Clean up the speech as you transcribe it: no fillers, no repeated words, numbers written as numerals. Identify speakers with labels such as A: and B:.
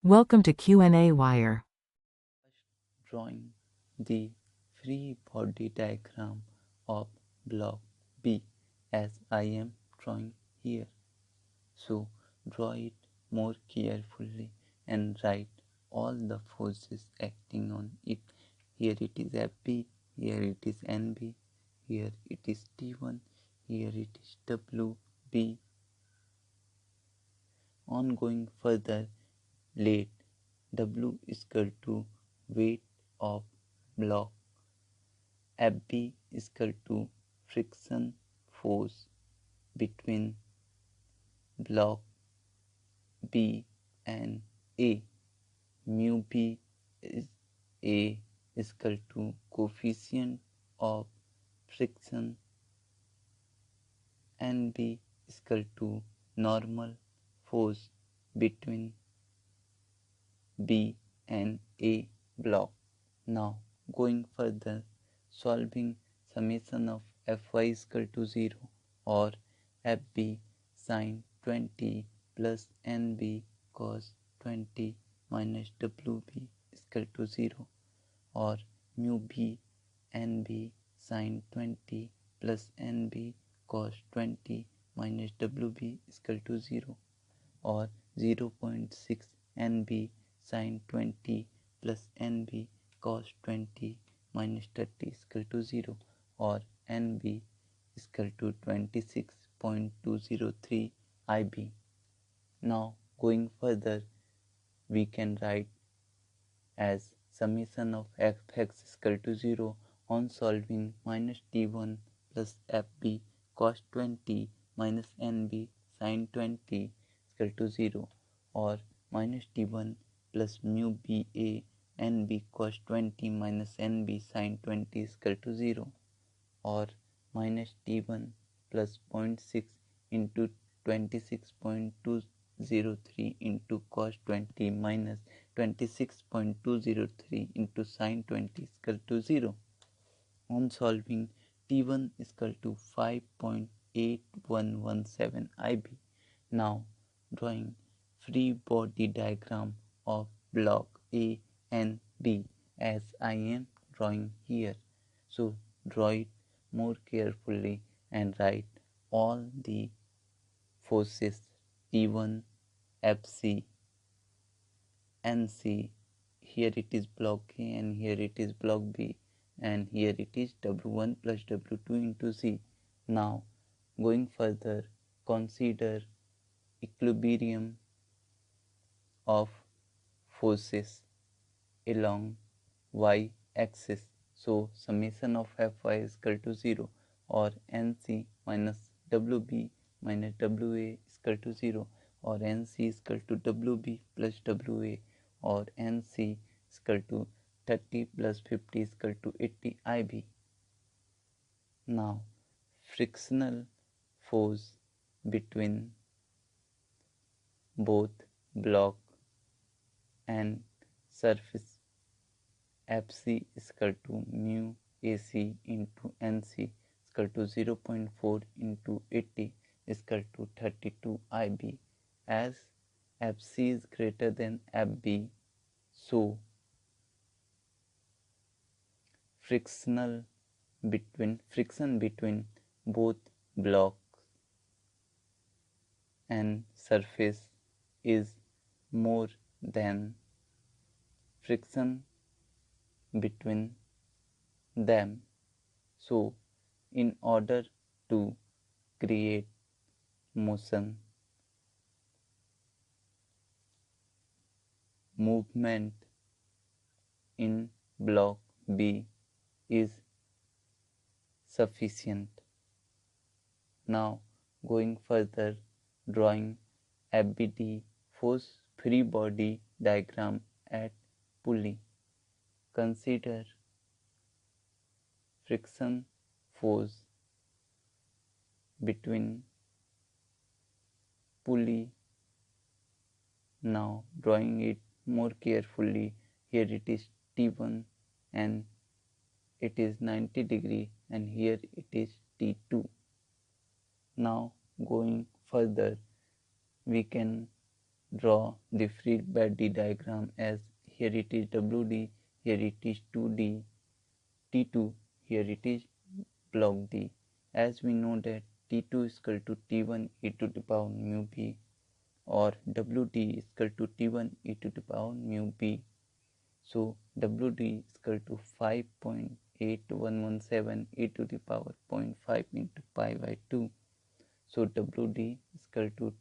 A: Welcome to Q&A Wire.
B: Drawing the free body diagram of block B as I am drawing here. So draw it more carefully and write all the forces acting on it. Here it is FB, here it is NB, here it is T1, here it is WB. On going further, let W is equal to weight of block, FB is equal to friction force between block B and A. Mu B is A is equal to coefficient of friction, and B is equal to normal force between B and A block. Now going further, solving summation of Fy is equal to 0 or Fb sin 20 plus Nb cos 20 minus Wb is equal to 0 or mu b Nb sin 20 plus Nb cos 20 minus Wb is equal to 0 or 0.6 Nb sin 20 plus Nb cos 20 minus 30 is equal to 0 or Nb is equal to 26.203 Ib. Now going further, we can write as summation of fx is equal to 0 on solving minus t1 plus fb cos 20 minus nb sin 20 is equal to 0 or minus t1 plus mu ba nb cos 20 minus nb sin 20 is equal to 0 or minus t1 plus 0.6 into 26.203 into cos 20 minus 26.203 into sin 20 is equal to 0. On solving, T1 is equal to 5.8117 Ib. Now drawing free body diagram of block A and B as I am drawing here. So draw it more carefully and write all the forces T1, FC, NC. Here it is block A and here it is block B, and here it is W1 plus W2 into C. Now going further, consider equilibrium of forces along y axis. So summation of Fy is equal to 0 or Nc minus Wb minus Wa is equal to 0 or Nc is equal to Wb plus Wa or Nc is equal to 30 plus 50 is equal to 80 Ib. Now frictional force between both block and surface Fc is equal to mu Ac into Nc is equal to 0.4 into 80 is equal to 32 Ib. As Fc is greater than Fb, so friction between both blocks and surface is more than friction between them. So in order to create motion, movement in block B is sufficient. Now going further, drawing FBD force free body diagram at pulley. Consider friction force between pulley. Now drawing it more carefully, here it is T1 and it is 90 degree and here it is T2. Now going further, we can draw the Fried-Body diagram as here it is WD, here it is 2D, T2, here it is block D. As we know that T2 is equal to T1 e to the power mu B, or WD is equal to T1 e to the power mu B. So WD is equal to 5.8117 e to the power 0.5 into pi by 2. So WD is equal to